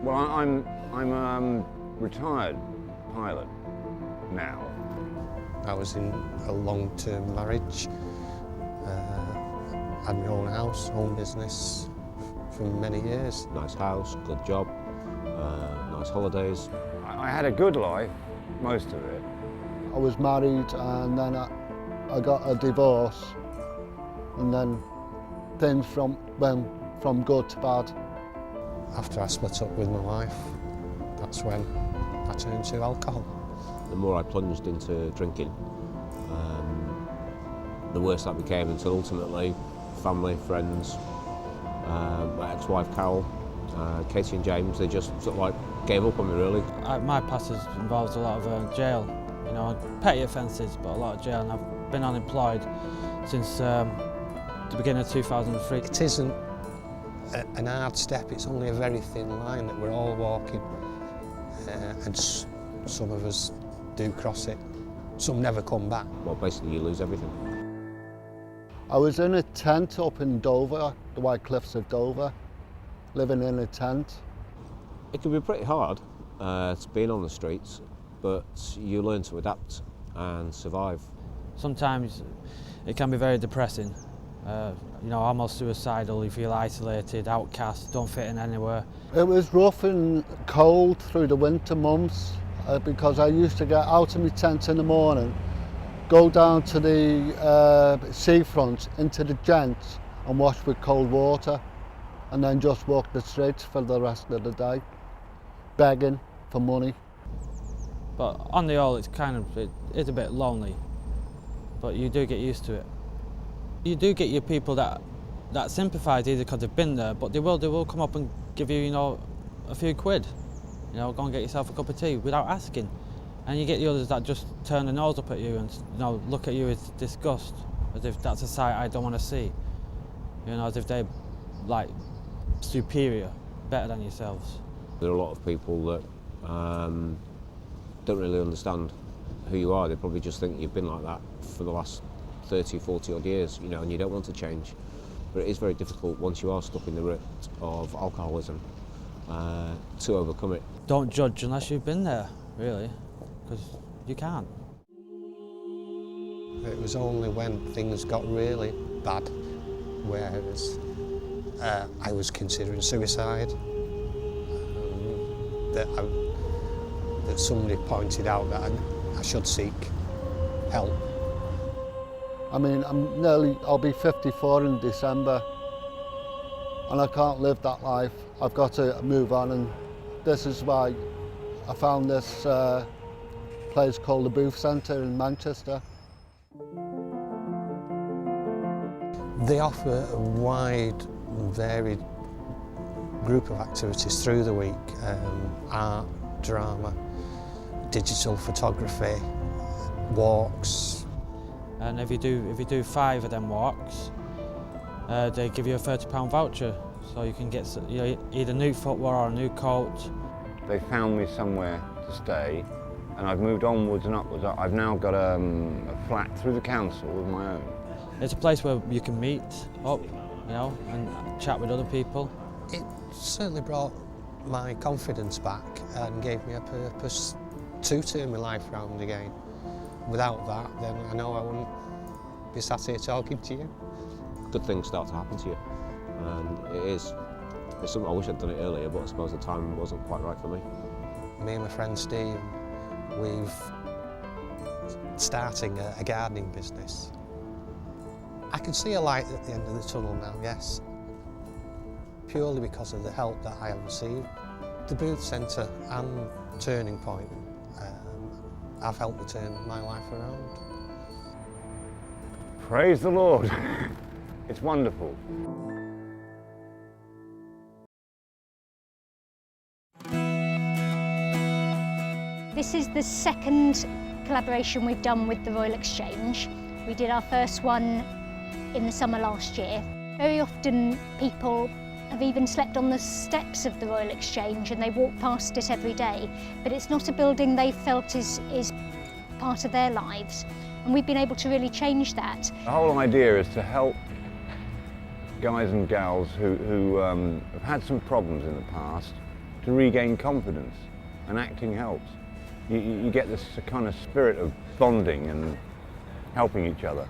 Well, I'm a retired pilot now. I was in a long-term marriage, had my own house, own business for many years. Nice house, good job, nice holidays. I had a good life, most of it. I was married and then I got a divorce, and then things went from good to bad. After I split up with my wife, that's when I turned to alcohol. The more I plunged into drinking, the worse that became, until ultimately family, friends, my ex-wife Carol, Katie and James, they just sort of like gave up on me really. My past has involved a lot of jail, you know, petty offences, but a lot of jail, and I've been unemployed since the beginning of 2003. It isn't an hard step, it's only a very thin line that we're all walking, and some of us do cross it. Some never come back. Well, basically you lose everything. I was in a tent up in Dover, the White Cliffs of Dover, living in a tent. It can be pretty hard being on the streets, but you learn to adapt and survive. Sometimes it can be very depressing, you know, almost suicidal. You feel isolated, outcast, don't fit in anywhere. It was rough and cold through the winter months because I used to get out of my tent in the morning, go down to the seafront into the gents and wash with cold water, and then just walk the streets for the rest of the day, begging for money. But on the whole, it is a bit lonely, but you do get used to it. You do get your people that sympathise, either because they've been there, but they will come up and give you, you know, a few quid. You know, go and get yourself a cup of tea without asking. And you get the others that just turn their nose up at you and, you know, look at you with disgust, as if that's a sight I don't want to see. You know, as if they're like superior, better than yourselves. There are a lot of people that don't really understand who you are. They probably just think you've been like that for the last 30, 40 odd years, you know, and you don't want to change. But it is very difficult once you are stuck in the rut of alcoholism to overcome it. Don't judge unless you've been there, really, because you can't. It was only when things got really bad where I was considering suicide that somebody pointed out that I should seek help. I mean, I'll be 54 in December, and I can't live that life. I've got to move on, and this is why I found this place called the Booth Centre in Manchester. They offer a wide and varied group of activities through the week, art, drama, digital photography, walks. And if you do 5 of them walks, they give you a £30 voucher, so you can get, you know, either new footwear or a new coat. They found me somewhere to stay, and I've moved onwards and upwards. I've now got a flat through the council of my own. It's a place where you can meet up, you know, and chat with other people. It certainly brought my confidence back and gave me a purpose to turn my life round again. Without that, then I know I wouldn't be sat here talking to you. Good things start to happen to you, and it's something I wish I'd done it earlier, but I suppose the time wasn't quite right for me. Me and my friend Steve, we've starting a gardening business. I can see a light at the end of the tunnel now, yes, purely because of the help that I have received. The Booth Centre and Turning Point have helped me turn my life around. Praise the Lord. It's wonderful. This is the second collaboration we've done with the Royal Exchange. We did our first one in the summer last year. Very often people have even slept on the steps of the Royal Exchange and they walk past it every day, but it's not a building they felt is part of their lives, and we've been able to really change that. The whole idea is to help guys and gals who have had some problems in the past to regain confidence, and acting helps. You get this kind of spirit of bonding and helping each other.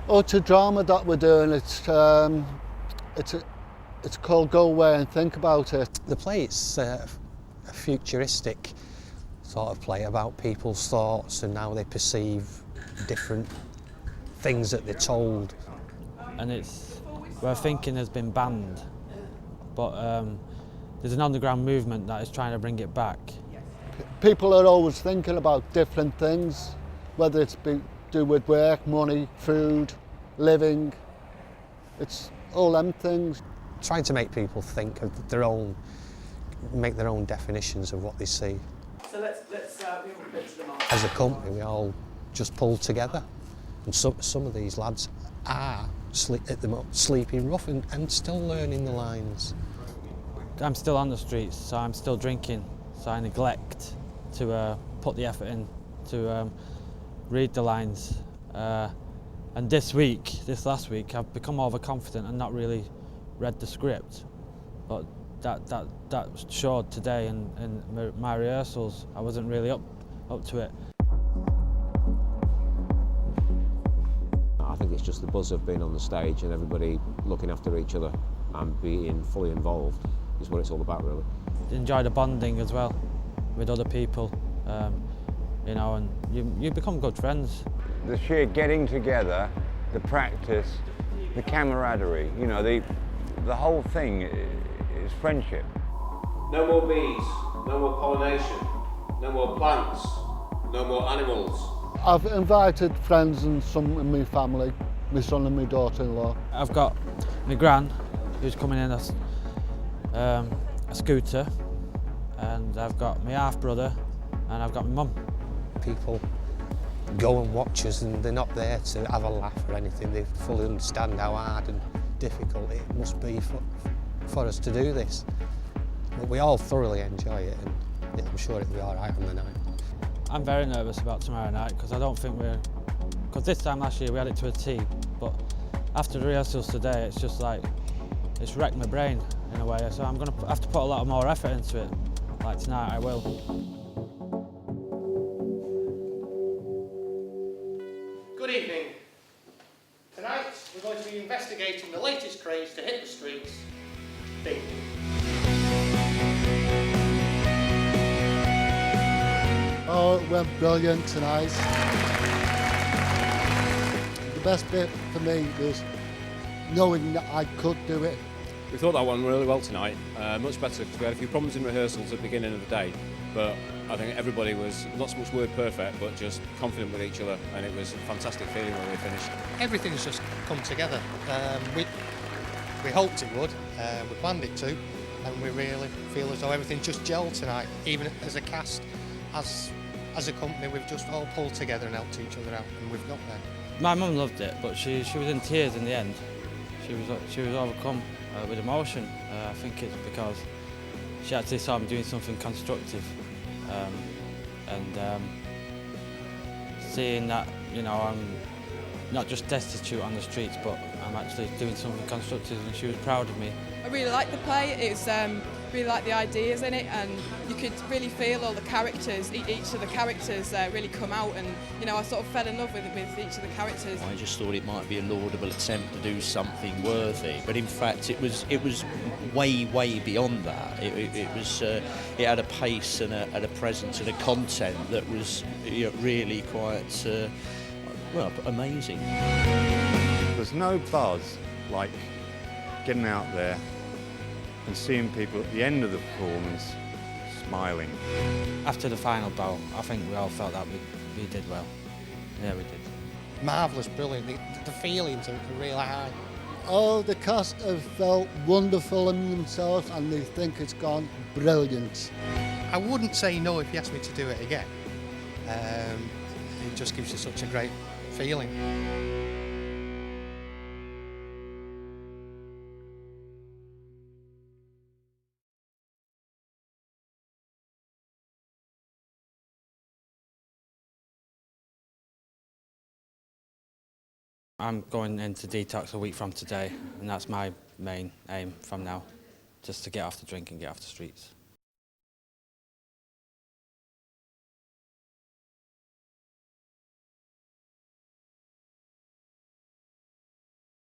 Oh, it's a drama that we're doing. It's called Go Away and Think About It. The play, it's a futuristic sort of play about people's thoughts and how they perceive different things that they're told. And it's where thinking has been banned, but there's an underground movement that is trying to bring it back. People are always thinking about different things, whether it's to do with work, money, food, living. It's all them things. Trying to make people think of make their own definitions of what they see. So let's we all put to them on. As a company, we all just pull together. And some of these lads are sleeping rough and still learning the lines. I'm still on the streets, so I'm still drinking, so I neglect to put the effort in to read the lines. And this last week, I've become more overconfident and not really read the script. But that showed today in my rehearsals. I wasn't really up to it. I think it's just the buzz of being on the stage and everybody looking after each other and being fully involved is what it's all about, really. Enjoy the bonding as well with other people, you know, and you become good friends. The sheer getting together, the practice, the camaraderie, you know, the whole thing is friendship. No more bees, no more pollination, no more plants, no more animals. I've invited friends and some in my family, my son and my daughter-in-law. I've got my gran, who's coming in as a scooter, and I've got my half-brother, and I've got my mum. People go and watch us and they're not there to have a laugh or anything. They fully understand how hard and difficult it must be for us to do this. But we all thoroughly enjoy it, and I'm sure it'll be all right on the night. I'm very nervous about tomorrow night because I don't think because this time last year we had it to a T, but after the rehearsals today it's just like, it's wrecked my brain in a way, so I'm going to have to put a lot more effort into it. Like tonight I will. Good evening. Tonight we're going to be investigating the latest craze to hit the streets, bingo. Oh, it went brilliant tonight. The best bit for me was knowing that I could do it. We thought that went really well tonight, much better because we had a few problems in rehearsals at the beginning of the day, but I think everybody was not so much word perfect, but just confident with each other, and it was a fantastic feeling when we finished. Everything's just come together. We hoped it would, we planned it to, and we really feel as though everything just gelled tonight. Even as a cast, as a company, we've just all pulled together and helped each other out, and we've got there. My mum loved it, but she was in tears in the end. She was overcome with emotion. I think it's because she actually saw me doing something constructive, and seeing that, you know, I'm not just destitute on the streets, but I'm actually doing something constructive, and she was proud of me. I really liked the play. It's really liked the ideas in it, and you could really feel all the characters, each of the characters really come out, and you know, I sort of fell in love with each of the characters. I just thought it might be a laudable attempt to do something worthy, but in fact it was way beyond that. It had a pace and a presence and a content that was, you know, really quite well, amazing. There's no buzz like getting out there and seeing people at the end of the performance smiling. After the final bow, I think we all felt that we did well. Yeah, we did. Marvellous, brilliant. The feelings are really high. Oh, the cast have felt wonderful in themselves and they think it's gone brilliant. I wouldn't say no if you asked me to do it again. It just gives you such a great feeling. I'm going into detox a week from today, and that's my main aim from now, just to get off the drink and get off the streets.